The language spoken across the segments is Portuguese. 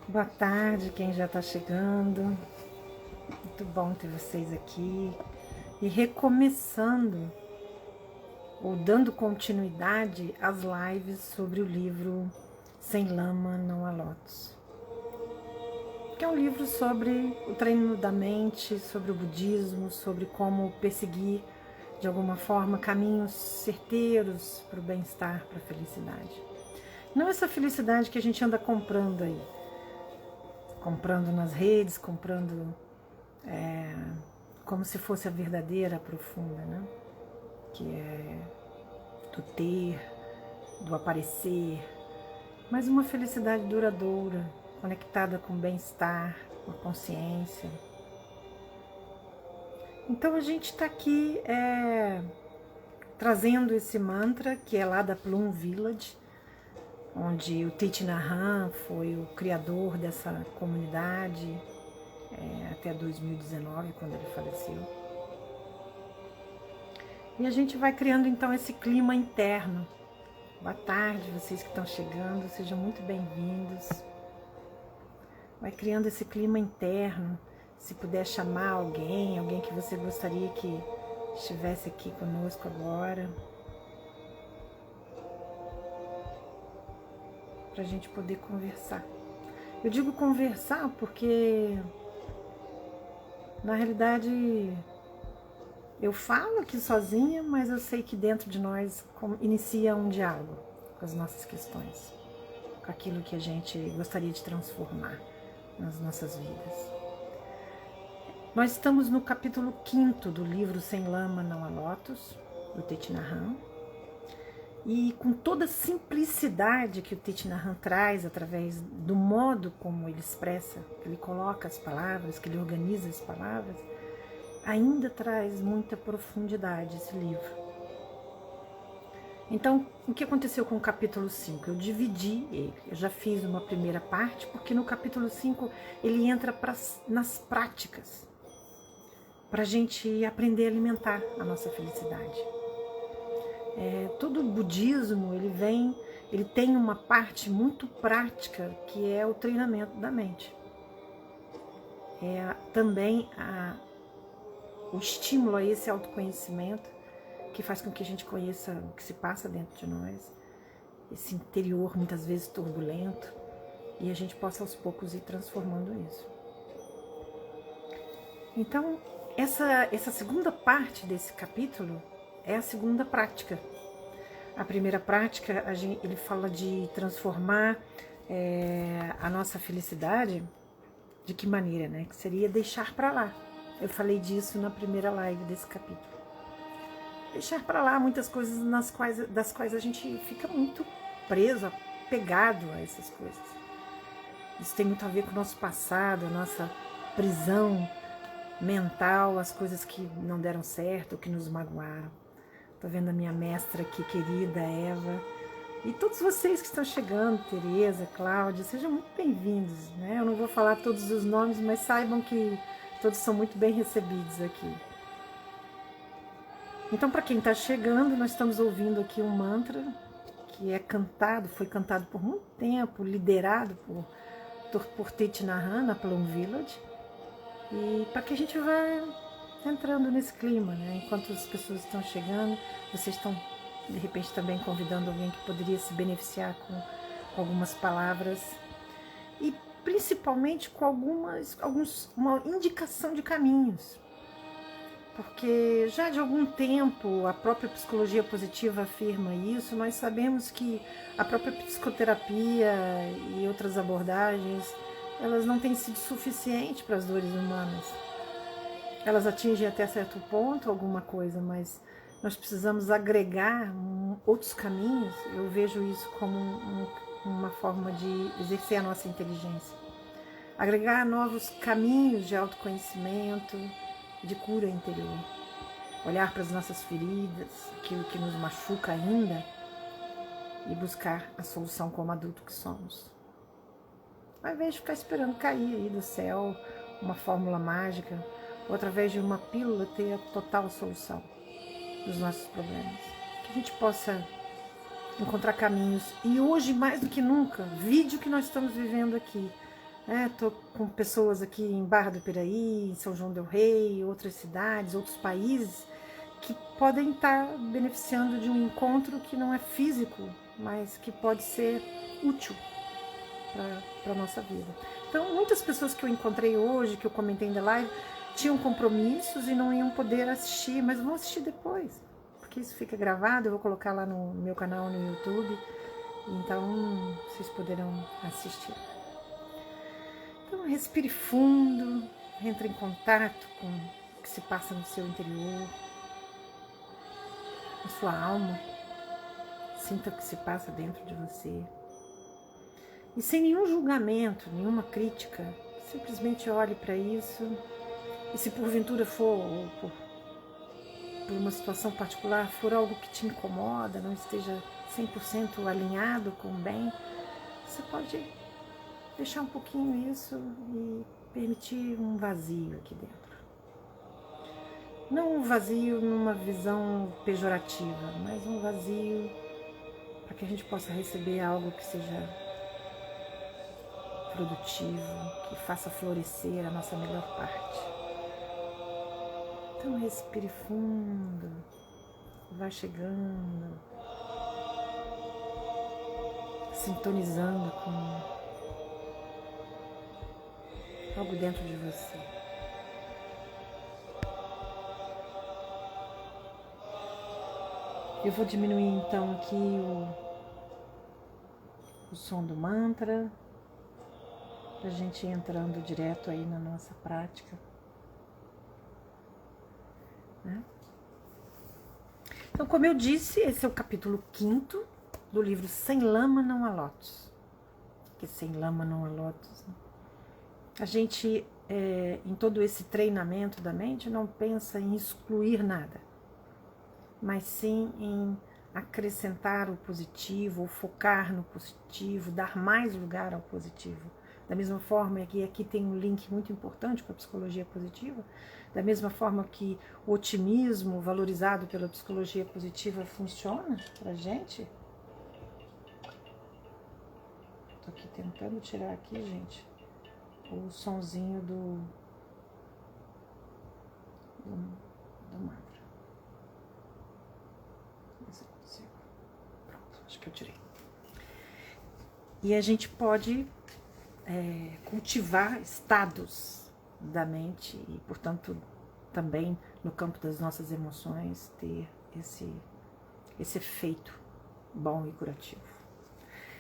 Boa tarde, quem já está chegando. Muito bom ter vocês aqui. E recomeçando, ou dando continuidade às lives sobre o livro Sem Lama Não Há Lótus. Que é um livro sobre o treino da mente, sobre o budismo, sobre como perseguir, de alguma forma, caminhos certeiros para o bem-estar, para a felicidade. Não essa felicidade que a gente anda comprando aí. Comprando nas redes, comprando como se fosse a verdadeira, a profunda, né? Que é do ter, do aparecer, mas uma felicidade duradoura, conectada com o bem-estar, com a consciência. Então a gente está aqui trazendo esse mantra que é lá da Plum Village, onde o Thich Nhat Hanh foi o criador dessa comunidade até 2019, quando ele faleceu. E a gente vai criando então esse clima interno. Boa tarde, vocês que estão chegando, sejam muito bem-vindos. Vai criando esse clima interno. Se puder chamar alguém que você gostaria que estivesse aqui conosco agora, para a gente poder conversar. Eu digo conversar porque, na realidade, eu falo aqui sozinha, mas eu sei que dentro de nós inicia um diálogo com as nossas questões, com aquilo que a gente gostaria de transformar nas nossas vidas. Nós estamos no capítulo 5º do livro Sem Lama Não Há Lótus, do Thich Nhat Hanh. E com toda a simplicidade que o Thich Nhat Hanh traz através do modo como ele expressa, que ele coloca as palavras, que ele organiza as palavras, ainda traz muita profundidade esse livro. Então, o que aconteceu com o capítulo 5? Eu dividi ele. Eu já fiz uma primeira parte, porque no capítulo 5 ele entra nas práticas, para a gente aprender a alimentar a nossa felicidade. Todo o budismo ele tem uma parte muito prática que é o treinamento da mente. Também o estímulo a esse autoconhecimento que faz com que a gente conheça o que se passa dentro de nós, esse interior muitas vezes turbulento, e a gente possa aos poucos ir transformando isso. Então, essa segunda parte desse capítulo é a segunda prática. A primeira prática, ele fala de transformar a nossa felicidade. De que maneira, né? Que seria deixar para lá. Eu falei disso na primeira live desse capítulo. Deixar para lá muitas coisas das quais a gente fica muito preso, apegado a essas coisas. Isso tem muito a ver com o nosso passado, a nossa prisão mental, as coisas que não deram certo, que nos magoaram. Tô vendo a minha mestra aqui, querida Eva, e todos vocês que estão chegando, Tereza, Cláudia, sejam muito bem-vindos, né? Eu não vou falar todos os nomes, mas saibam que todos são muito bem recebidos aqui. Então, para quem está chegando, nós estamos ouvindo aqui um mantra que foi cantado por muito tempo, liderado por Thich Nhat Hanh, na Plum Village, e para que a gente vá entrando nesse clima, né? Enquanto as pessoas estão chegando, vocês estão de repente também convidando alguém que poderia se beneficiar com algumas palavras e principalmente com uma indicação de caminhos, porque já de algum tempo a própria psicologia positiva afirma isso. Nós sabemos que a própria psicoterapia e outras abordagens, elas não têm sido suficientes para as dores humanas. Elas atingem até certo ponto alguma coisa, mas nós precisamos agregar outros caminhos. Eu vejo isso como uma forma de exercer a nossa inteligência. Agregar novos caminhos de autoconhecimento, de cura interior. Olhar para as nossas feridas, aquilo que nos machuca ainda, e buscar a solução como adulto que somos. Ao invés de ficar esperando cair aí do céu uma fórmula mágica, ou através de uma pílula ter a total solução dos nossos problemas. Que a gente possa encontrar caminhos. E hoje, mais do que nunca, vídeo que nós estamos vivendo aqui. Estou com pessoas aqui em Barra do Piraí, em São João del Rei, outras cidades, outros países, que podem estar beneficiando de um encontro que não é físico, mas que pode ser útil para a nossa vida. Então, muitas pessoas que eu encontrei hoje, que eu comentei na live, tinham compromissos e não iam poder assistir, mas vão assistir depois, porque isso fica gravado, eu vou colocar lá no meu canal no YouTube, então vocês poderão assistir. Então, respire fundo, entre em contato com o que se passa no seu interior, na sua alma, sinta o que se passa dentro de você. E sem nenhum julgamento, nenhuma crítica, simplesmente olhe para isso. E se porventura for, por uma situação particular, for algo que te incomoda, não esteja 100% alinhado com o bem, você pode deixar um pouquinho isso e permitir um vazio aqui dentro. Não um vazio numa visão pejorativa, mas um vazio para que a gente possa receber algo que seja produtivo, que faça florescer a nossa melhor parte. Então respire fundo, vai chegando, sintonizando com algo dentro de você. Eu vou diminuir então aqui o som do mantra, para a gente ir entrando direto aí na nossa prática. Então, como eu disse, esse é o capítulo 5º do livro Sem Lama Não Há Lótus. Porque sem lama não há lótus, né? A gente, em todo esse treinamento da mente, não pensa em excluir nada, mas sim em acrescentar o positivo, ou focar no positivo, dar mais lugar ao positivo. Da mesma forma que aqui tem um link muito importante com a psicologia positiva, da mesma forma que o otimismo valorizado pela psicologia positiva funciona pra gente. Tô aqui tentando tirar aqui, gente, o sonzinho do mantra. Vamos ver se eu consigo. Pronto, acho que eu tirei. E a gente pode cultivar estados da mente e, portanto, também no campo das nossas emoções ter esse efeito bom e curativo.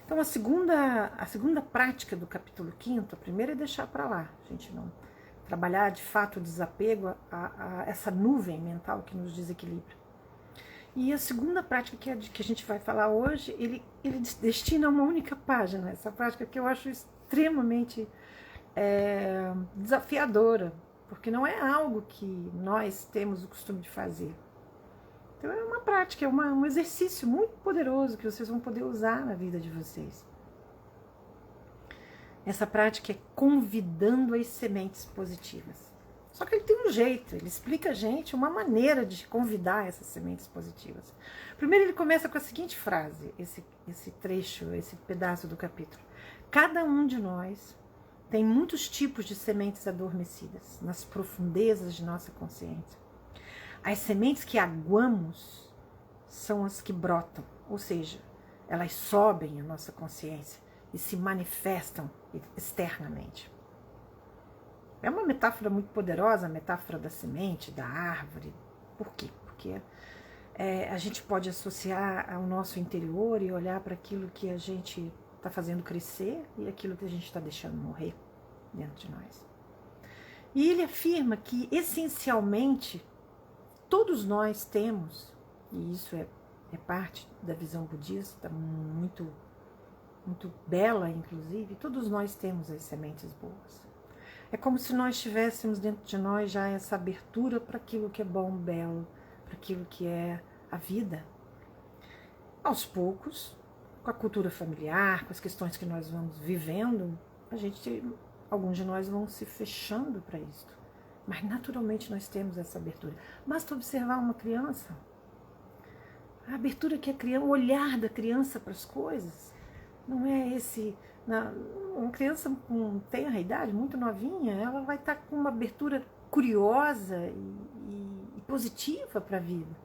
Então, a segunda prática do capítulo 5º, a primeira é deixar para lá, a gente não trabalhar de fato o desapego a essa nuvem mental que nos desequilibra. E a segunda prática que a gente vai falar hoje, ele destina uma única página, essa prática que eu acho extremamente desafiadora, porque não é algo que nós temos o costume de fazer. Então é uma prática, é um exercício muito poderoso que vocês vão poder usar na vida de vocês. Essa prática é convidando as sementes positivas. Só que ele tem um jeito, ele explica a gente uma maneira de convidar essas sementes positivas. Primeiro ele começa com a seguinte frase, esse trecho, esse pedaço do capítulo. Cada um de nós tem muitos tipos de sementes adormecidas nas profundezas de nossa consciência. As sementes que aguamos são as que brotam, ou seja, elas sobem a nossa consciência e se manifestam externamente. É uma metáfora muito poderosa, a metáfora da semente, da árvore. Por quê? Porque a gente pode associar ao nosso interior e olhar para aquilo que a gente está fazendo crescer e aquilo que a gente está deixando morrer dentro de nós. E ele afirma que, essencialmente, todos nós temos, e isso é parte da visão budista, muito muito bela, inclusive, todos nós temos as sementes boas. É como se nós tivéssemos dentro de nós já essa abertura para aquilo que é bom, belo, para aquilo que é a vida. Aos poucos, com a cultura familiar, com as questões que nós vamos vivendo, alguns de nós vão se fechando para isso. Mas naturalmente nós temos essa abertura. Basta observar uma criança. A abertura que a criança, o olhar da criança para as coisas, não é esse. Uma criança com tenra idade, muito novinha, ela vai estar com uma abertura curiosa e positiva para a vida.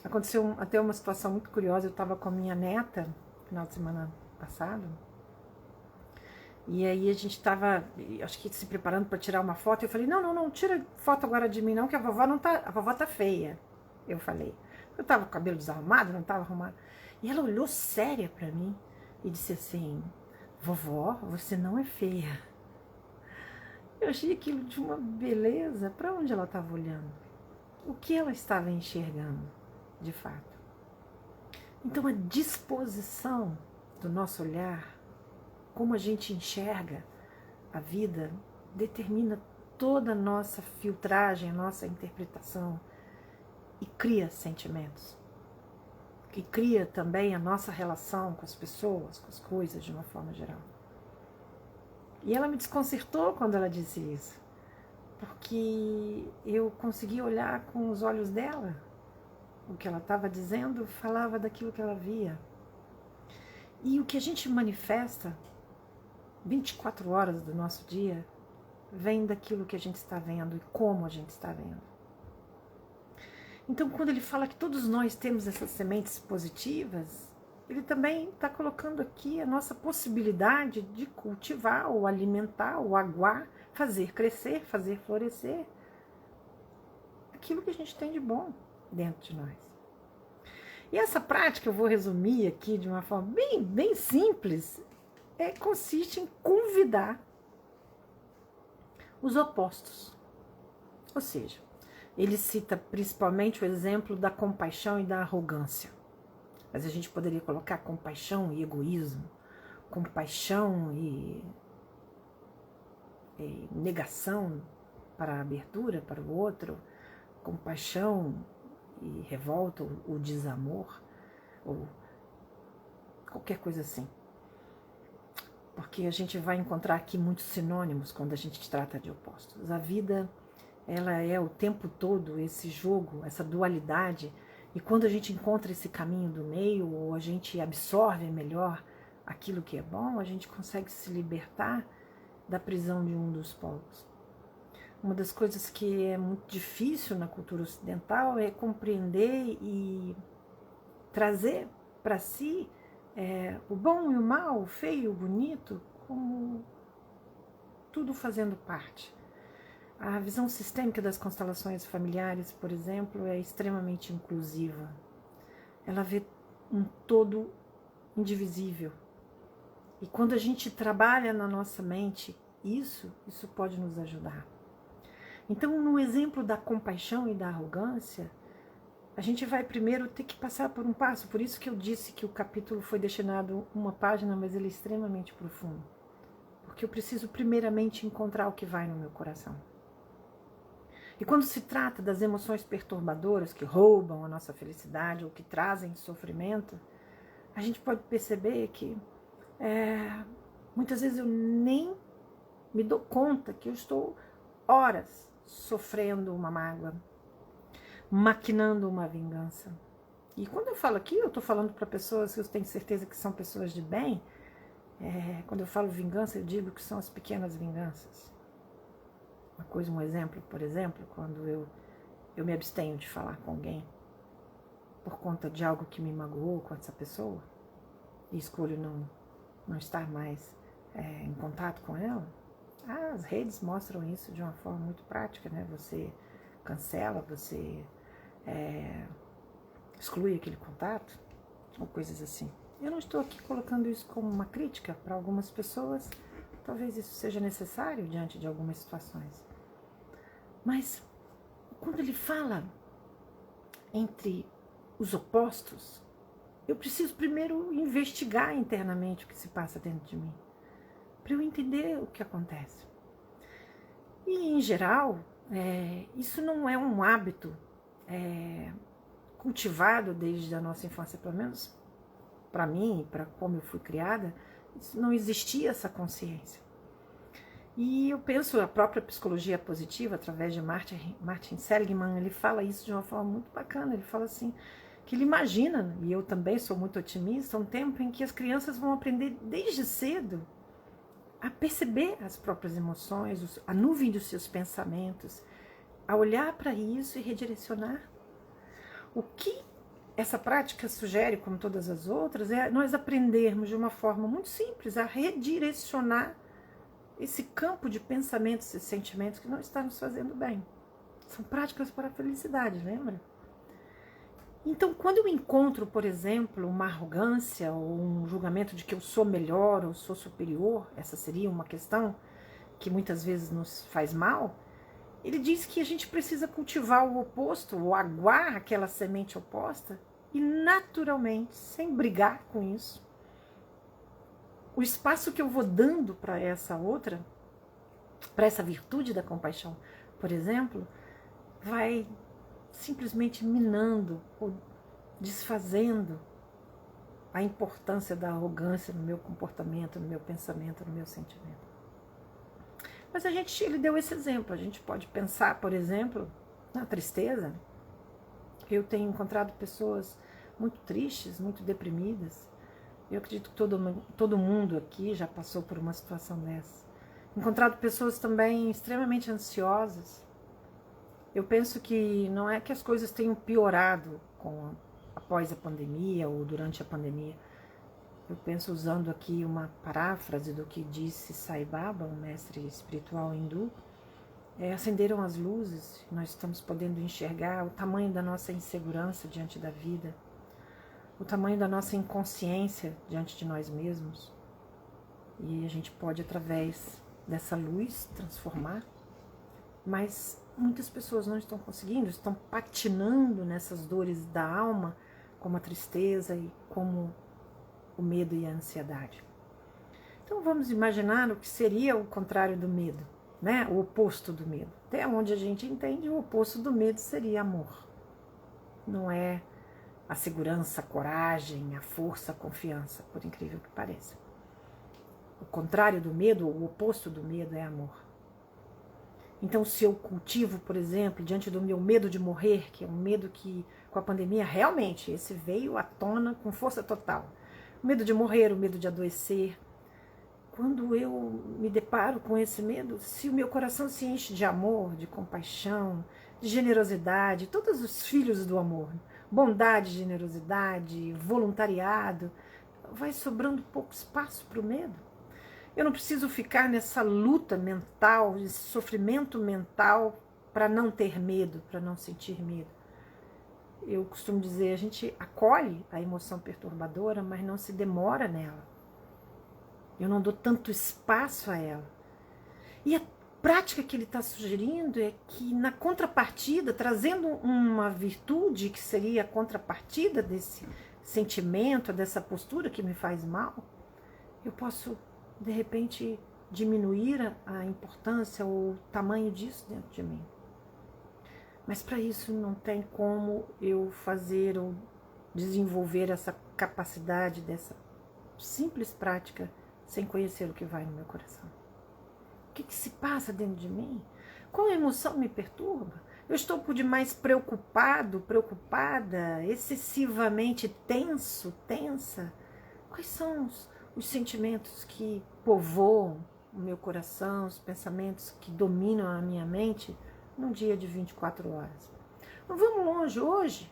Aconteceu até uma situação muito curiosa. Eu estava com a minha neta no final de semana passado, e aí a gente estava, acho que se preparando para tirar uma foto. Eu falei, não, tira foto agora de mim não, que a vovó tá feia. Eu falei, eu estava com o cabelo desarrumado, não estava arrumado. E ela olhou séria para mim e disse assim, vovó, você não é feia. Eu achei aquilo de uma beleza. Para onde ela estava olhando? O que ela estava enxergando, de fato? Então a disposição do nosso olhar, como a gente enxerga a vida, determina toda a nossa filtragem, a nossa interpretação e cria sentimentos. Que cria também a nossa relação com as pessoas, com as coisas de uma forma geral. E ela me desconcertou quando ela disse isso, porque eu consegui olhar com os olhos dela. O que ela estava dizendo falava daquilo que ela via. E o que a gente manifesta 24 horas do nosso dia vem daquilo que a gente está vendo e como a gente está vendo. Então, quando ele fala que todos nós temos essas sementes positivas, ele também está colocando aqui a nossa possibilidade de cultivar, ou alimentar, ou aguar, fazer crescer, fazer florescer aquilo que a gente tem de bom dentro de nós. E essa prática, eu vou resumir aqui de uma forma bem simples, consiste em convidar os opostos. Ou seja, ele cita principalmente o exemplo da compaixão e da arrogância. Mas a gente poderia colocar compaixão e egoísmo, compaixão e negação para a abertura para o outro, compaixão e revolta, ou desamor, ou qualquer coisa assim. Porque a gente vai encontrar aqui muitos sinônimos quando a gente trata de opostos. A vida, ela é o tempo todo esse jogo, essa dualidade, e quando a gente encontra esse caminho do meio, ou a gente absorve melhor aquilo que é bom, a gente consegue se libertar da prisão de um dos polos. Uma das coisas que é muito difícil na cultura ocidental é compreender e trazer para si o bom e o mal, o feio e o bonito, como tudo fazendo parte. A visão sistêmica das constelações familiares, por exemplo, é extremamente inclusiva. Ela vê um todo indivisível. E quando a gente trabalha na nossa mente isso pode nos ajudar. Então, no exemplo da compaixão e da arrogância, a gente vai primeiro ter que passar por um passo. Por isso que eu disse que o capítulo foi destinado uma página, mas ele é extremamente profundo. Porque eu preciso primeiramente encontrar o que vai no meu coração. E quando se trata das emoções perturbadoras que roubam a nossa felicidade ou que trazem sofrimento, a gente pode perceber que muitas vezes eu nem me dou conta que eu estou horas sofrendo uma mágoa, maquinando uma vingança. E quando eu falo aqui, eu estou falando para pessoas que eu tenho certeza que são pessoas de bem. Quando eu falo vingança, eu digo que são as pequenas vinganças. Um exemplo, por exemplo, quando eu me abstenho de falar com alguém por conta de algo que me magoou com essa pessoa e escolho não estar mais em contato com ela. As redes mostram isso de uma forma muito prática, né? Você cancela, você exclui aquele contato, ou coisas assim. Eu não estou aqui colocando isso como uma crítica para algumas pessoas, talvez isso seja necessário diante de algumas situações. Mas quando ele fala entre os opostos, eu preciso primeiro investigar internamente o que se passa dentro de mim, para eu entender o que acontece. E, em geral, isso não é um hábito cultivado desde a nossa infância, pelo menos para mim, para como eu fui criada, não existia essa consciência. E eu penso, a própria psicologia positiva, através de Martin Seligman, ele fala isso de uma forma muito bacana. Ele fala assim, que ele imagina, e eu também sou muito otimista, um tempo em que as crianças vão aprender desde cedo a perceber as próprias emoções, a nuvem dos seus pensamentos, a olhar para isso e redirecionar. O que essa prática sugere, como todas as outras, é nós aprendermos de uma forma muito simples a redirecionar esse campo de pensamentos e sentimentos que não está nos fazendo bem. São práticas para a felicidade, lembra? Então, quando eu encontro, por exemplo, uma arrogância ou um julgamento de que eu sou melhor ou sou superior, essa seria uma questão que muitas vezes nos faz mal, ele diz que a gente precisa cultivar o oposto, ou aguar aquela semente oposta, e naturalmente, sem brigar com isso, o espaço que eu vou dando para essa outra, para essa virtude da compaixão, por exemplo, vai simplesmente minando ou desfazendo a importância da arrogância no meu comportamento, no meu pensamento, no meu sentimento. Mas ele deu esse exemplo. A gente pode pensar, por exemplo, na tristeza. Eu tenho encontrado pessoas muito tristes, muito deprimidas. Eu acredito que todo mundo aqui já passou por uma situação dessa. Encontrado pessoas também extremamente ansiosas. Eu penso que não é que as coisas tenham piorado após a pandemia ou durante a pandemia. Eu penso, usando aqui uma paráfrase do que disse Sai Baba, um mestre espiritual hindu, acenderam as luzes, nós estamos podendo enxergar o tamanho da nossa insegurança diante da vida, o tamanho da nossa inconsciência diante de nós mesmos. E a gente pode, através dessa luz, transformar, mas muitas pessoas não estão conseguindo, estão patinando nessas dores da alma, como a tristeza e como o medo e a ansiedade. Então vamos imaginar o que seria o contrário do medo, né? O oposto do medo. Até onde a gente entende, o oposto do medo seria amor. Não é a segurança, a coragem, a força, a confiança, por incrível que pareça. O contrário do medo, o oposto do medo é amor. Então, se eu cultivo, por exemplo, diante do meu medo de morrer, que é um medo que, com a pandemia, realmente, esse veio à tona com força total. O medo de morrer, o medo de adoecer. Quando eu me deparo com esse medo, se o meu coração se enche de amor, de compaixão, de generosidade, todos os filhos do amor, bondade, generosidade, voluntariado, vai sobrando pouco espaço para o medo. Eu não preciso ficar nessa luta mental, esse sofrimento mental para não ter medo, para não sentir medo. Eu costumo dizer, a gente acolhe a emoção perturbadora, mas não se demora nela. Eu não dou tanto espaço a ela. E a prática que ele está sugerindo é que, na contrapartida, trazendo uma virtude que seria a contrapartida desse sentimento, dessa postura que me faz mal, eu posso, de repente, diminuir a importância ou o tamanho disso dentro de mim. Mas para isso não tem como eu fazer ou desenvolver essa capacidade dessa simples prática sem conhecer o que vai no meu coração. O que se passa dentro de mim? Qual emoção me perturba? Eu estou por demais preocupado, preocupada, excessivamente tenso, tensa? Quais são os sentimentos que povoam o meu coração, os pensamentos que dominam a minha mente num dia de 24 horas? Não vamos longe,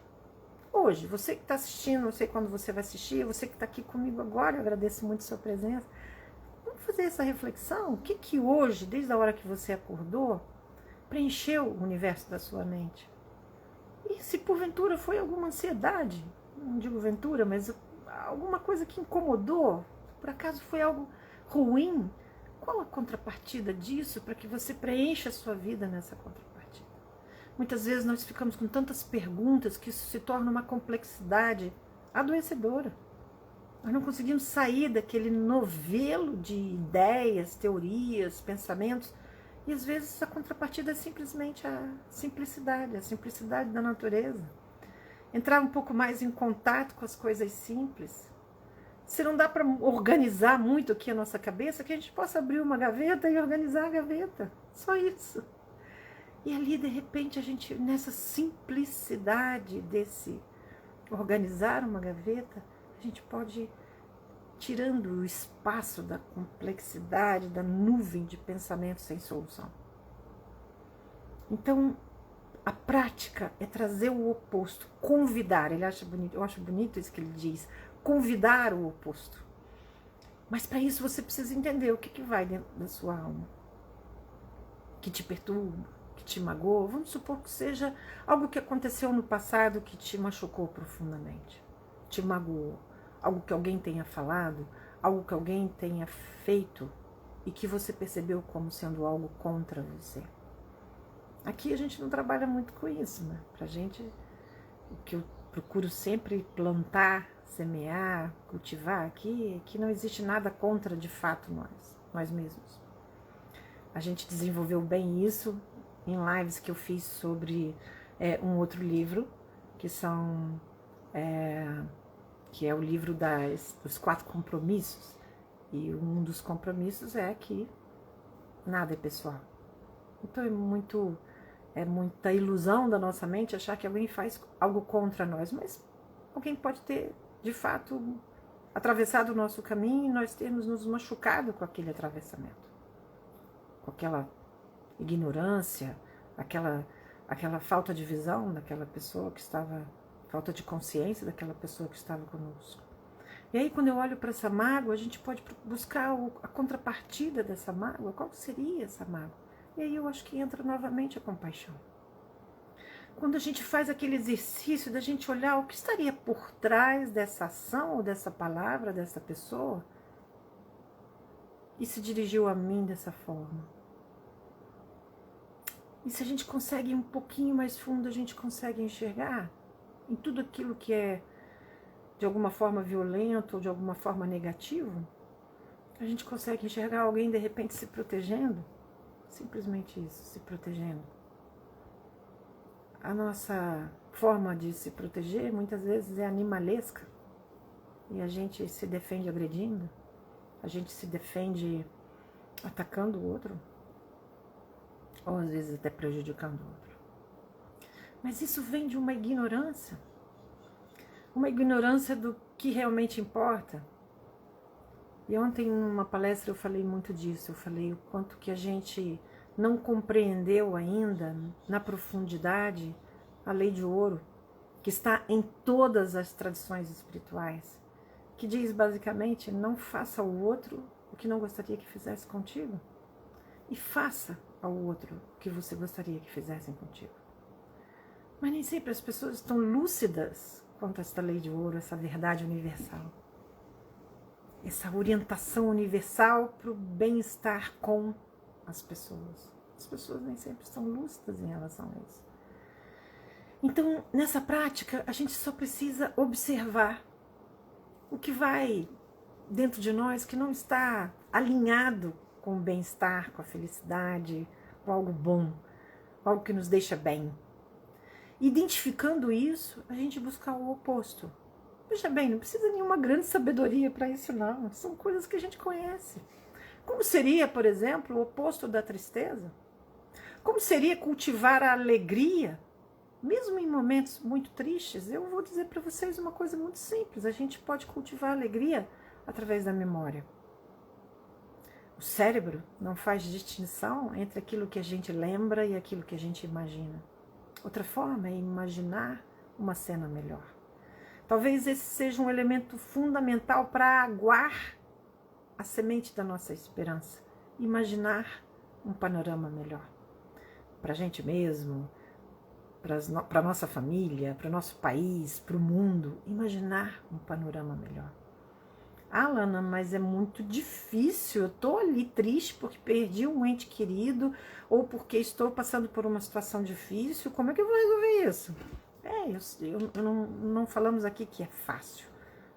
hoje, você que está assistindo, não sei quando você vai assistir, você que está aqui comigo agora, eu agradeço muito a sua presença. Vamos fazer essa reflexão. O que hoje, desde a hora que você acordou, preencheu o universo da sua mente? E se porventura foi alguma ansiedade, não digo ventura, mas alguma coisa que incomodou, por acaso foi algo ruim, qual a contrapartida disso para que você preencha a sua vida nessa contrapartida? Muitas vezes nós ficamos com tantas perguntas que isso se torna uma complexidade adoecedora. Nós não conseguimos sair daquele novelo de ideias, teorias, pensamentos, e às vezes a contrapartida é simplesmente a simplicidade da natureza. Entrar um pouco mais em contato com as coisas simples. Se não dá para organizar muito aqui a nossa cabeça, que a gente possa abrir uma gaveta e organizar a gaveta. Só isso. E ali, de repente, a gente, nessa simplicidade desse organizar uma gaveta, a gente pode ir tirando o espaço da complexidade, da nuvem de pensamentos sem solução. Então, a prática é trazer o oposto, convidar. Ele acha bonito, eu acho bonito isso que ele diz, convidar o oposto. Mas para isso você precisa entender o que vai dentro da sua alma, que te perturba, que te magoa. Vamos supor que seja algo que aconteceu no passado que te machucou profundamente, te magoou, algo que alguém tenha falado, algo que alguém tenha feito e que você percebeu como sendo algo contra você. Aqui a gente não trabalha muito com isso, né? Pra gente, o que eu procuro sempre plantar, semear, cultivar aqui, é que não existe nada contra de fato nós mesmos. A gente desenvolveu bem isso em lives que eu fiz sobre um outro livro, que é o livro dos 4 compromissos. E um dos compromissos é que nada é pessoal. Então é muita ilusão da nossa mente achar que alguém faz algo contra nós, mas alguém pode ter, de fato, atravessado o nosso caminho e nós termos nos machucado com aquele atravessamento, com aquela ignorância, aquela falta de visão daquela pessoa que estava, falta de consciência daquela pessoa que estava conosco. E aí, quando eu olho para essa mágoa, a gente pode buscar a contrapartida dessa mágoa. Qual seria essa mágoa? E aí eu acho que entra novamente a compaixão. Quando a gente faz aquele exercício da gente olhar o que estaria por trás dessa ação ou dessa palavra dessa pessoa e se dirigiu a mim dessa forma. E se a gente consegue ir um pouquinho mais fundo, a gente consegue enxergar em tudo aquilo que é de alguma forma violento ou de alguma forma negativo, a gente consegue enxergar alguém de repente se protegendo. Simplesmente isso, se protegendo. A nossa forma de se proteger muitas vezes é animalesca e a gente se defende agredindo, a gente se defende atacando o outro, ou às vezes até prejudicando o outro. Mas isso vem de uma ignorância do que realmente importa. E ontem, numa palestra, eu falei muito disso. Eu falei o quanto que a gente não compreendeu ainda, na profundidade, a lei de ouro, que está em todas as tradições espirituais, que diz basicamente, não faça ao outro o que não gostaria que fizesse contigo, e faça ao outro o que você gostaria que fizessem contigo. Mas nem sempre as pessoas estão lúcidas quanto a essa lei de ouro, essa verdade universal. Essa orientação universal para o bem-estar com as pessoas. As pessoas nem sempre estão lúcidas em relação a isso. Então, nessa prática, a gente só precisa observar o que vai dentro de nós que não está alinhado com o bem-estar, com a felicidade, com algo bom, algo que nos deixa bem. Identificando isso, a gente busca o oposto. Veja bem, não precisa nenhuma grande sabedoria para isso não, são coisas que a gente conhece. Como seria, por exemplo, o oposto da tristeza? Como seria cultivar a alegria? Mesmo em momentos muito tristes, eu vou dizer para vocês uma coisa muito simples, a gente pode cultivar a alegria através da memória. O cérebro não faz distinção entre aquilo que a gente lembra e aquilo que a gente imagina. Outra forma é imaginar uma cena melhor. Talvez esse seja um elemento fundamental para aguar a semente da nossa esperança. Imaginar um panorama melhor. Para a gente mesmo, para a nossa família, para o nosso país, para o mundo. Imaginar um panorama melhor. Ah, Lana, mas é muito difícil. Eu estou ali triste porque perdi um ente querido ou porque estou passando por uma situação difícil. Como é que eu vou resolver isso? Não falamos aqui que é fácil.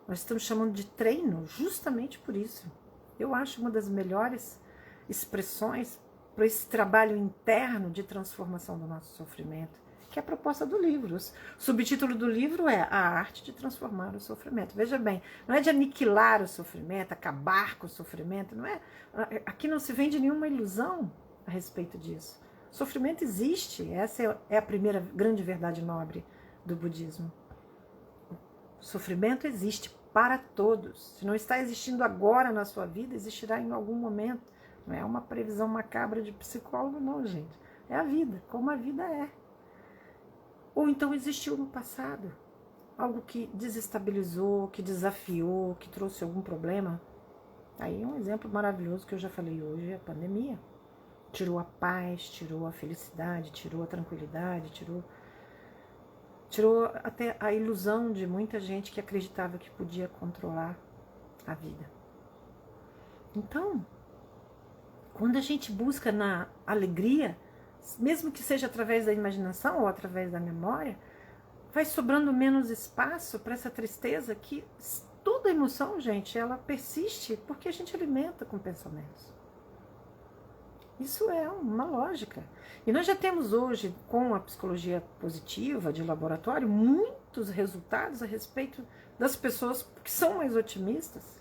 Nós estamos chamando de treino justamente por isso. Eu acho uma das melhores expressões para esse trabalho interno de transformação do nosso sofrimento, que é a proposta do livro. O subtítulo do livro é A Arte de Transformar o Sofrimento. Veja bem, não é de aniquilar o sofrimento, acabar com o sofrimento, não é. Aqui não se vende nenhuma ilusão a respeito disso. O sofrimento existe, essa é a primeira grande verdade nobre do budismo. O sofrimento existe para todos. Se não está existindo agora na sua vida, existirá em algum momento. Não é uma previsão macabra de psicólogo, não, gente. É a vida, como a vida é. Ou então existiu no passado algo que desestabilizou, que desafiou, que trouxe algum problema. Aí um exemplo maravilhoso que eu já falei hoje é a pandemia. Tirou a paz, tirou a felicidade, tirou a tranquilidade, tirou até a ilusão de muita gente que acreditava que podia controlar a vida. Então, quando a gente busca na alegria, mesmo que seja através da imaginação ou através da memória, vai sobrando menos espaço para essa tristeza que toda emoção, gente, ela persiste porque a gente alimenta com pensamentos. Isso é uma lógica. E nós já temos hoje, com a psicologia positiva de laboratório, muitos resultados a respeito das pessoas que são mais otimistas.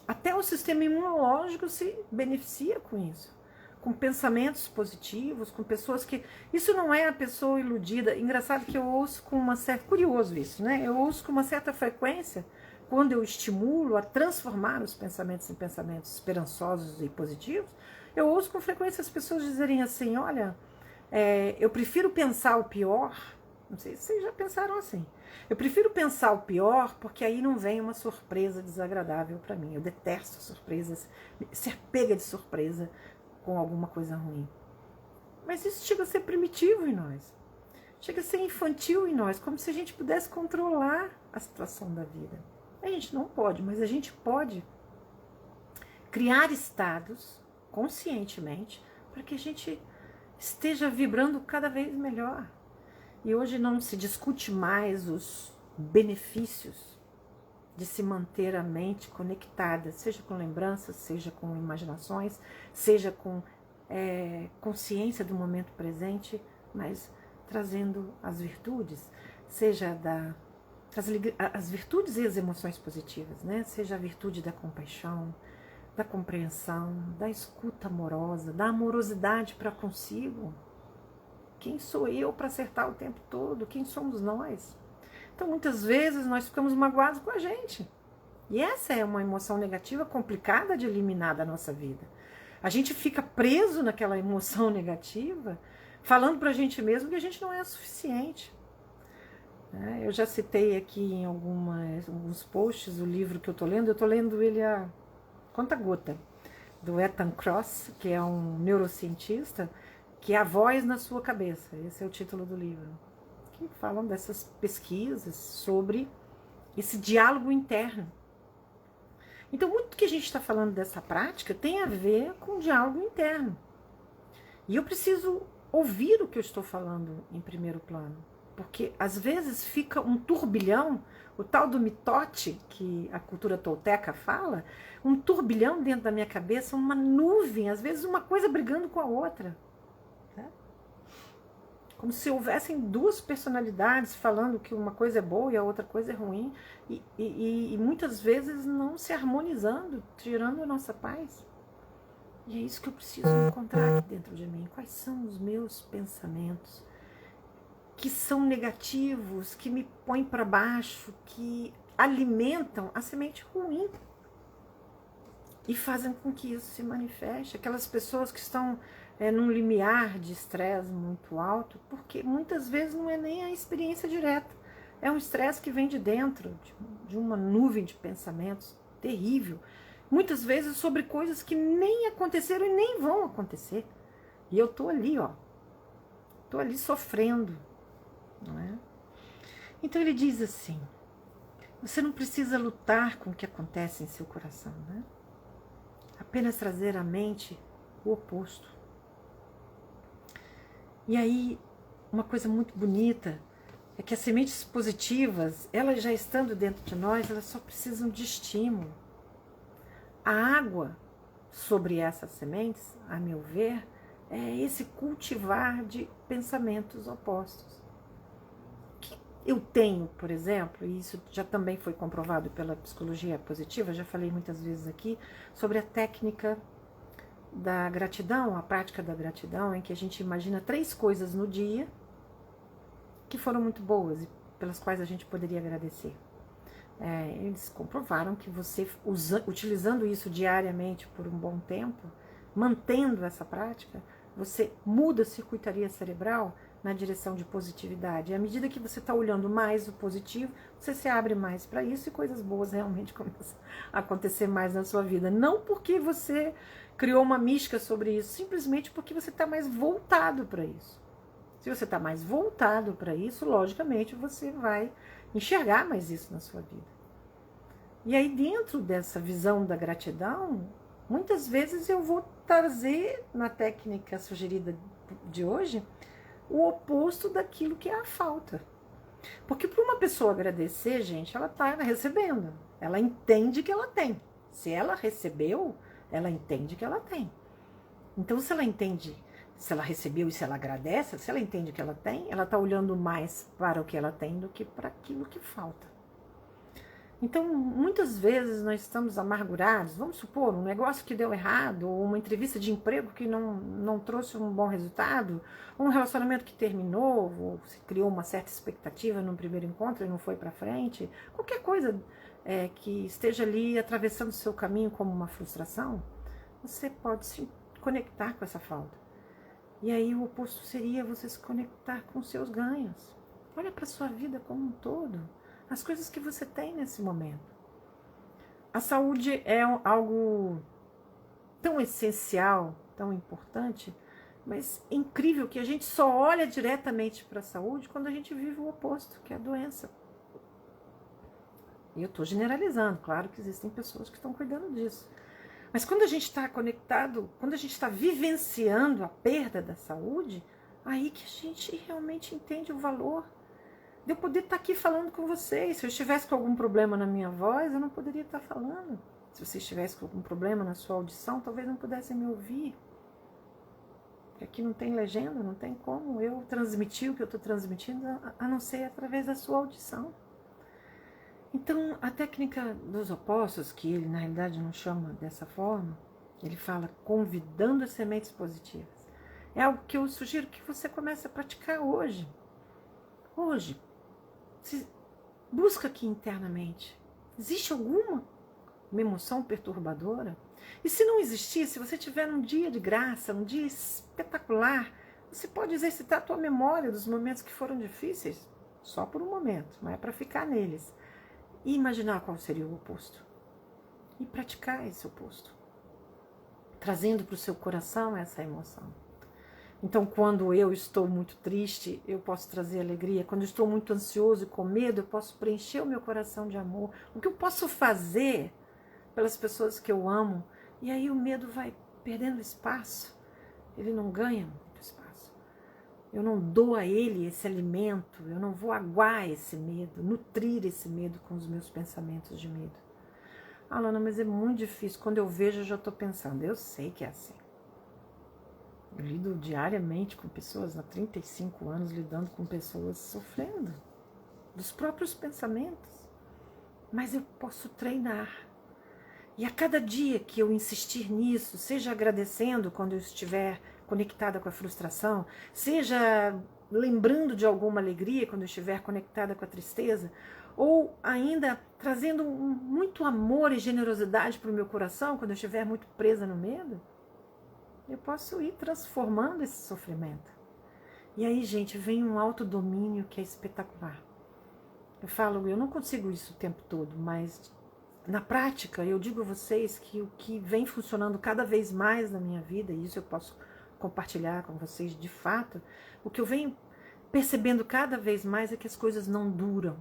Até o sistema imunológico se beneficia com isso. Com pensamentos positivos, com pessoas que... Isso não é a pessoa iludida. Engraçado que eu ouço com uma certa... Curioso isso, né? Eu ouço com uma certa frequência, quando eu estimulo a transformar os pensamentos em pensamentos esperançosos e positivos, eu ouço com frequência as pessoas dizerem assim, olha, eu prefiro pensar o pior, não sei se vocês já pensaram assim, eu prefiro pensar o pior porque aí não vem uma surpresa desagradável para mim. Eu detesto surpresas, ser pega de surpresa com alguma coisa ruim. Mas isso chega a ser primitivo em nós, chega a ser infantil em nós, como se a gente pudesse controlar a situação da vida. A gente não pode, mas a gente pode criar estados conscientemente para que a gente esteja vibrando cada vez melhor. E hoje não se discute mais os benefícios de se manter a mente conectada, seja com lembranças, seja com imaginações, seja com consciência do momento presente, mas trazendo as virtudes, seja as virtudes e as emoções positivas, né? Seja a virtude da compaixão, da compreensão, da escuta amorosa, da amorosidade para consigo. Quem sou eu para acertar o tempo todo? Quem somos nós? Então, muitas vezes, nós ficamos magoados com a gente. E essa é uma emoção negativa complicada de eliminar da nossa vida. A gente fica preso naquela emoção negativa, falando para a gente mesmo que a gente não é suficiente. Eu já citei aqui em alguns posts o livro que eu estou lendo ele a conta-gota, do Ethan Kross, que é um neurocientista, que é a voz na sua cabeça. Esse é o título do livro. Que falam dessas pesquisas sobre esse diálogo interno. Então, muito que a gente está falando dessa prática tem a ver com o diálogo interno. E eu preciso ouvir o que eu estou falando em primeiro plano. Porque, às vezes, fica um turbilhão, o tal do mitote, que a cultura tolteca fala, um turbilhão dentro da minha cabeça, uma nuvem, às vezes uma coisa brigando com a outra. Como se houvessem duas personalidades falando que uma coisa é boa e a outra coisa é ruim, e muitas vezes não se harmonizando, tirando a nossa paz. E é isso que eu preciso encontrar aqui dentro de mim. Quais são os meus pensamentos que são negativos, que me põem para baixo, que alimentam a semente ruim e fazem com que isso se manifeste. Aquelas pessoas que estão num limiar de estresse muito alto, porque muitas vezes não é nem a experiência direta, é um estresse que vem de dentro, de uma nuvem de pensamentos terrível, muitas vezes sobre coisas que nem aconteceram e nem vão acontecer. E eu tô ali, tô ali sofrendo, não é? Então ele diz assim, você não precisa lutar com o que acontece em seu coração, né? Apenas trazer à mente o oposto. E aí, uma coisa muito bonita é que as sementes positivas, elas já estando dentro de nós, elas só precisam de estímulo. A água sobre essas sementes, a meu ver, é esse cultivar de pensamentos opostos. Que eu tenho, por exemplo, e isso já também foi comprovado pela psicologia positiva, já falei muitas vezes aqui, sobre a técnica da gratidão, a prática da gratidão, em que a gente imagina 3 coisas no dia que foram muito boas e pelas quais a gente poderia agradecer. Eles comprovaram que você, utilizando isso diariamente por um bom tempo, mantendo essa prática, você muda a circuitaria cerebral na direção de positividade. E à medida que você está olhando mais o positivo, você se abre mais para isso e coisas boas realmente começam a acontecer mais na sua vida. Não porque você criou uma mística sobre isso, simplesmente porque você está mais voltado para isso. Se você está mais voltado para isso, logicamente você vai enxergar mais isso na sua vida. E aí, dentro dessa visão da gratidão, muitas vezes eu vou trazer na técnica sugerida de hoje o oposto daquilo que é a falta. Porque para uma pessoa agradecer, gente, ela está recebendo. Ela entende que ela tem. Se ela recebeu, ela entende que ela tem. Então, se ela entende, se ela recebeu e se ela agradece, se ela entende que ela tem, ela está olhando mais para o que ela tem do que para aquilo que falta. Então, muitas vezes nós estamos amargurados, vamos supor, um negócio que deu errado, ou uma entrevista de emprego que não trouxe um bom resultado, ou um relacionamento que terminou, ou se criou uma certa expectativa no primeiro encontro e não foi para frente, qualquer coisa que esteja ali atravessando o seu caminho como uma frustração, você pode se conectar com essa falta. E aí o oposto seria você se conectar com os seus ganhos. Olha para a sua vida como um todo, as coisas que você tem nesse momento. A saúde é algo tão essencial, tão importante, mas é incrível que a gente só olha diretamente para a saúde quando a gente vive o oposto, que é a doença. E eu estou generalizando, claro que existem pessoas que estão cuidando disso. Mas quando a gente está conectado, quando a gente está vivenciando a perda da saúde, aí que a gente realmente entende o valor de eu poder estar aqui falando com vocês. Se eu estivesse com algum problema na minha voz, eu não poderia estar falando. Se você estivesse com algum problema na sua audição, talvez não pudesse me ouvir. Porque aqui não tem legenda, não tem como eu transmitir o que eu estou transmitindo, a não ser através da sua audição. Então, a técnica dos opostos, que ele na realidade não chama dessa forma, ele fala convidando as sementes positivas. É algo que eu sugiro que você comece a praticar hoje. Hoje, busca aqui internamente. Existe alguma emoção perturbadora? E se não existir, se você tiver um dia de graça, um dia espetacular, você pode exercitar a tua memória dos momentos que foram difíceis, só por um momento, não é para ficar neles. E imaginar qual seria o oposto. E praticar esse oposto. Trazendo para o seu coração essa emoção. Então, quando eu estou muito triste, eu posso trazer alegria. Quando eu estou muito ansioso e com medo, eu posso preencher o meu coração de amor. O que eu posso fazer pelas pessoas que eu amo? E aí o medo vai perdendo espaço. Ele não ganha muito espaço. Eu não dou a ele esse alimento. Eu não vou aguar esse medo, nutrir esse medo com os meus pensamentos de medo. Alana, mas é muito difícil. Quando eu vejo, eu já estou pensando. Eu sei que é assim. Eu lido diariamente com pessoas, há 35 anos, lidando com pessoas sofrendo dos próprios pensamentos. Mas eu posso treinar. E a cada dia que eu insistir nisso, seja agradecendo quando eu estiver conectada com a frustração, seja lembrando de alguma alegria quando eu estiver conectada com a tristeza, ou ainda trazendo muito amor e generosidade para o meu coração quando eu estiver muito presa no medo, eu posso ir transformando esse sofrimento. E aí, gente, vem um autodomínio que é espetacular. Eu falo, eu não consigo isso o tempo todo, mas na prática eu digo a vocês que o que vem funcionando cada vez mais na minha vida, e isso eu posso compartilhar com vocês de fato, o que eu venho percebendo cada vez mais é que as coisas não duram.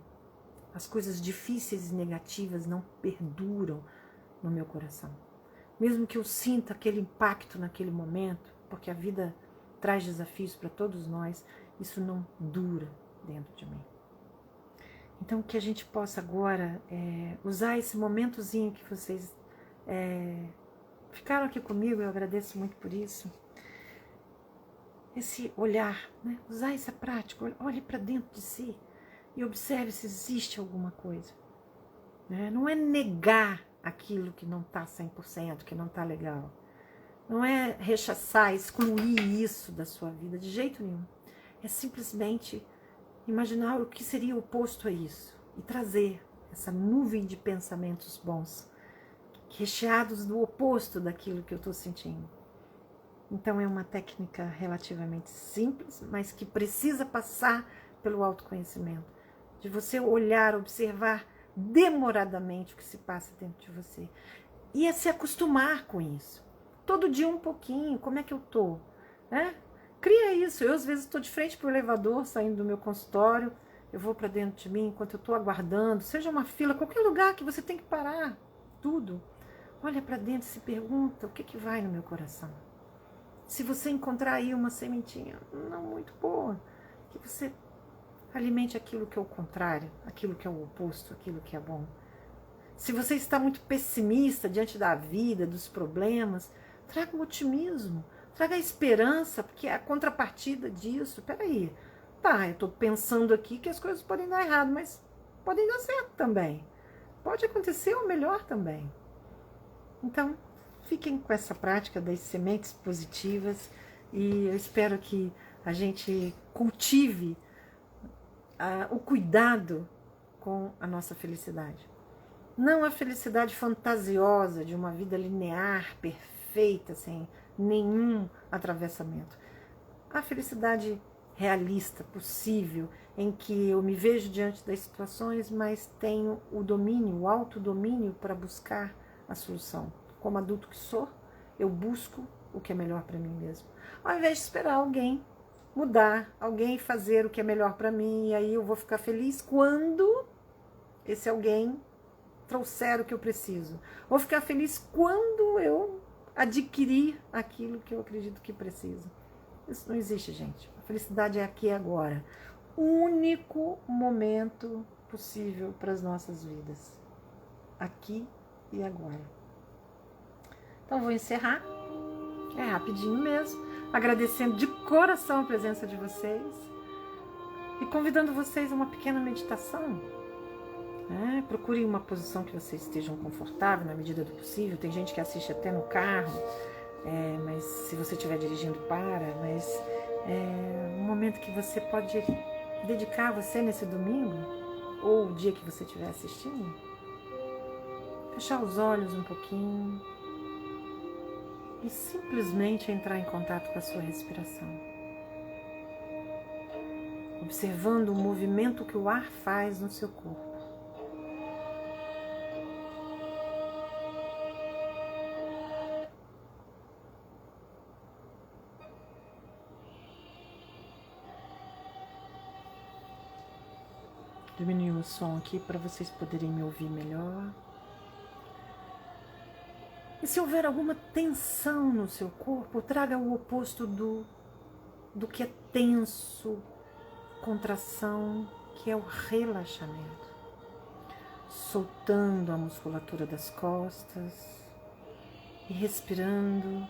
As coisas difíceis e negativas não perduram no meu coração. Mesmo que eu sinta aquele impacto naquele momento, porque a vida traz desafios para todos nós, isso não dura dentro de mim. Então, que a gente possa agora usar esse momentozinho que vocês ficaram aqui comigo, eu agradeço muito por isso. Esse olhar, né? Usar essa prática, olhe para dentro de si e observe se existe alguma coisa. Né? Não é negar aquilo que não está 100%, que não está legal. Não é rechaçar, excluir isso da sua vida, de jeito nenhum. É simplesmente imaginar o que seria oposto a isso e trazer essa nuvem de pensamentos bons, recheados do oposto daquilo que eu estou sentindo. Então é uma técnica relativamente simples, mas que precisa passar pelo autoconhecimento, de você olhar, observar demoradamente o que se passa dentro de você e se acostumar com isso. Todo dia um pouquinho, como é que eu tô? Né? Cria isso. Eu às vezes estou de frente para o elevador, saindo do meu consultório, eu vou para dentro de mim enquanto eu estou aguardando, seja uma fila, qualquer lugar que você tem que parar, tudo. Olha para dentro e se pergunta o que vai no meu coração. Se você encontrar aí uma sementinha não muito boa, que você alimente aquilo que é o contrário, aquilo que é o oposto, aquilo que é bom. Se você está muito pessimista diante da vida, dos problemas, traga o otimismo, traga a esperança, porque é a contrapartida disso. Peraí, tá, eu estou pensando aqui que as coisas podem dar errado, mas podem dar certo também. Pode acontecer o melhor também. Então, fiquem com essa prática das sementes positivas e eu espero que a gente cultive o cuidado com a nossa felicidade. Não a felicidade fantasiosa de uma vida linear, perfeita, sem nenhum atravessamento. A felicidade realista, possível, em que eu me vejo diante das situações, mas tenho o domínio, o autodomínio para buscar a solução. Como adulto que sou, eu busco o que é melhor para mim mesmo. Ao invés de esperar alguém mudar, alguém fazer o que é melhor para mim, e aí eu vou ficar feliz quando esse alguém trouxer o que eu preciso. Vou ficar feliz quando eu adquirir aquilo que eu acredito que preciso. Isso não existe, gente. A felicidade é aqui e agora. O único momento possível para as nossas vidas. Aqui e agora. Então vou encerrar. É rapidinho mesmo. Agradecendo de coração a presença de vocês. E convidando vocês a uma pequena meditação. Procurem uma posição que vocês estejam confortável na medida do possível. Tem gente que assiste até no carro, mas se você estiver dirigindo, mas um momento que você pode dedicar a você nesse domingo, ou o dia que você estiver assistindo, fechar os olhos um pouquinho e simplesmente entrar em contato com a sua respiração, observando o movimento que o ar faz no seu corpo. Diminuir o som aqui para vocês poderem me ouvir melhor. E se houver alguma tensão no seu corpo, traga o oposto do que é tenso, contração, que é o relaxamento. Soltando a musculatura das costas e respirando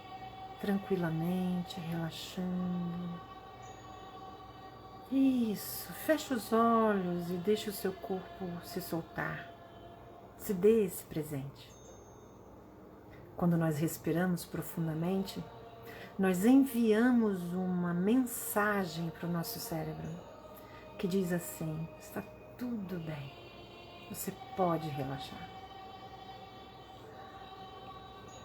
tranquilamente, relaxando. Isso, feche os olhos e deixe o seu corpo se soltar. Se dê esse presente. Quando nós respiramos profundamente, nós enviamos uma mensagem para o nosso cérebro que diz assim: está tudo bem, você pode relaxar.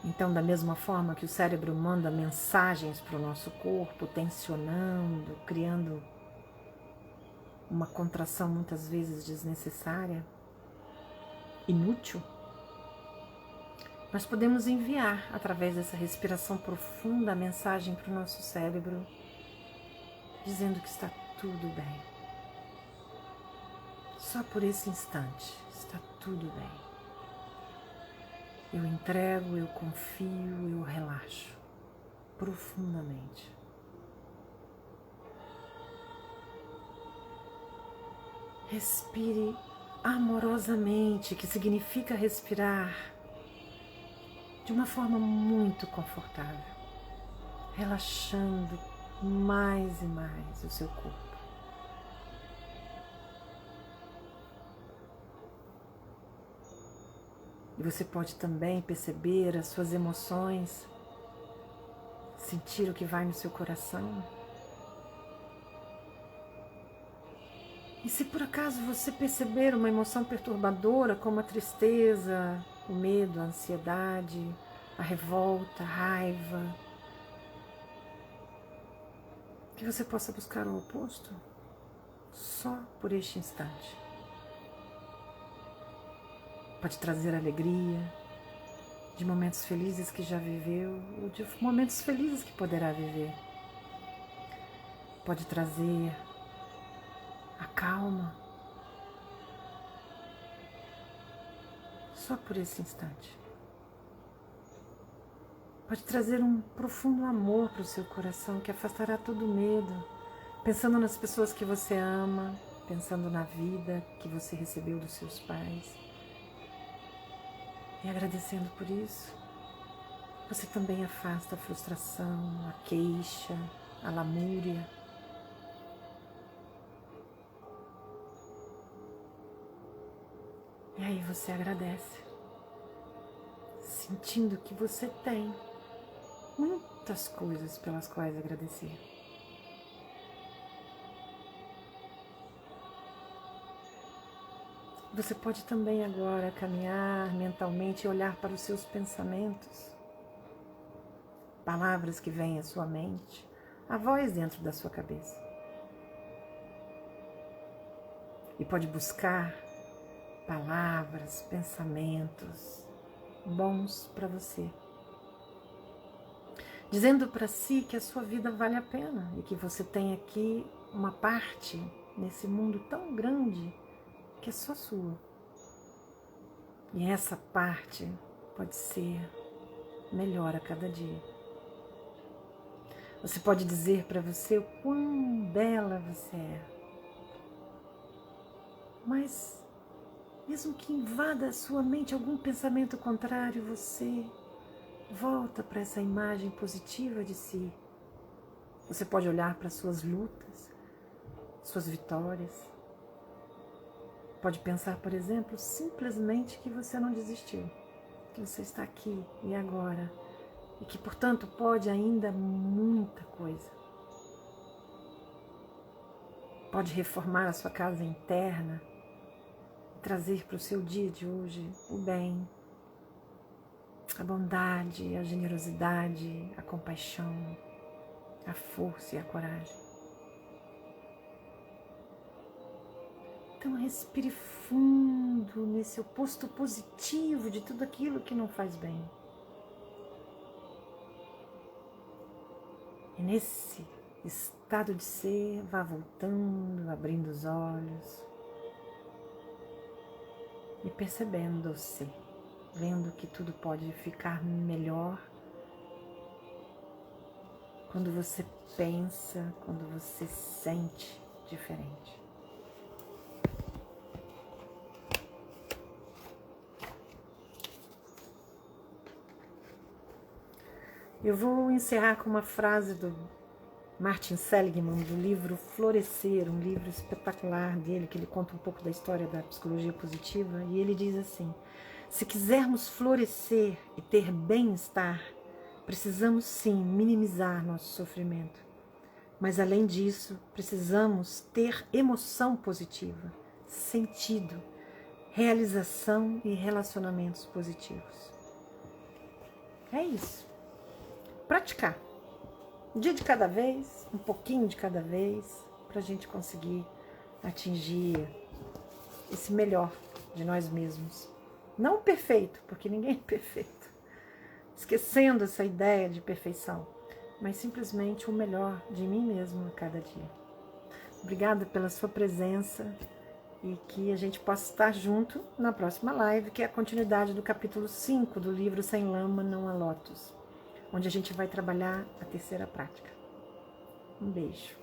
Então, da mesma forma que o cérebro manda mensagens para o nosso corpo, tensionando, criando uma contração muitas vezes desnecessária, inútil, nós podemos enviar, através dessa respiração profunda, a mensagem para o nosso cérebro, dizendo que está tudo bem. Só por esse instante, está tudo bem. Eu entrego, eu confio, eu relaxo profundamente. Respire amorosamente, que significa respirar de uma forma muito confortável, relaxando mais e mais o seu corpo. E você pode também perceber as suas emoções, sentir o que vai no seu coração. E se por acaso você perceber uma emoção perturbadora, como a tristeza, o medo, a ansiedade, a revolta, a raiva, que você possa buscar o oposto só por este instante. Pode trazer alegria de momentos felizes que já viveu ou de momentos felizes que poderá viver. Pode trazer a calma só por esse instante. Pode trazer um profundo amor para o seu coração que afastará todo o medo, pensando nas pessoas que você ama, pensando na vida que você recebeu dos seus pais. E agradecendo por isso, você também afasta a frustração, a queixa, a lamúria. E aí você agradece, sentindo que você tem muitas coisas pelas quais agradecer. Você pode também agora caminhar mentalmente e olhar para os seus pensamentos, palavras que vêm à sua mente, a voz dentro da sua cabeça. E pode buscar palavras, pensamentos bons para você, dizendo para si que a sua vida vale a pena e que você tem aqui uma parte nesse mundo tão grande que é só sua. E essa parte pode ser melhor a cada dia. Você pode dizer para você o quão bela você é. Mas, mesmo que invada a sua mente algum pensamento contrário, você volta para essa imagem positiva de si. Você pode olhar para suas lutas, suas vitórias. Pode pensar, por exemplo, simplesmente que você não desistiu, que você está aqui e agora, e que, portanto, pode ainda muita coisa. Pode reformar a sua casa interna, trazer para o seu dia de hoje o bem, a bondade, a generosidade, a compaixão, a força e a coragem. Então respire fundo nesse oposto positivo de tudo aquilo que não faz bem. E nesse estado de ser, vá voltando, abrindo os olhos e percebendo-se, vendo que tudo pode ficar melhor quando você pensa, quando você sente diferente. Eu vou encerrar com uma frase do Martin Seligman, do livro Florescer, um livro espetacular dele, que ele conta um pouco da história da psicologia positiva, e ele diz assim: se quisermos florescer e ter bem-estar, precisamos sim minimizar nosso sofrimento. Mas além disso, precisamos ter emoção positiva, sentido, realização e relacionamentos positivos. É isso. Praticar. Um dia de cada vez, um pouquinho de cada vez, para a gente conseguir atingir esse melhor de nós mesmos. Não o perfeito, porque ninguém é perfeito. Esquecendo essa ideia de perfeição, mas simplesmente o melhor de mim mesmo a cada dia. Obrigada pela sua presença e que a gente possa estar junto na próxima live, que é a continuidade do capítulo 5 do livro Sem Lama Não Há Lótus, onde a gente vai trabalhar a terceira prática. Um beijo.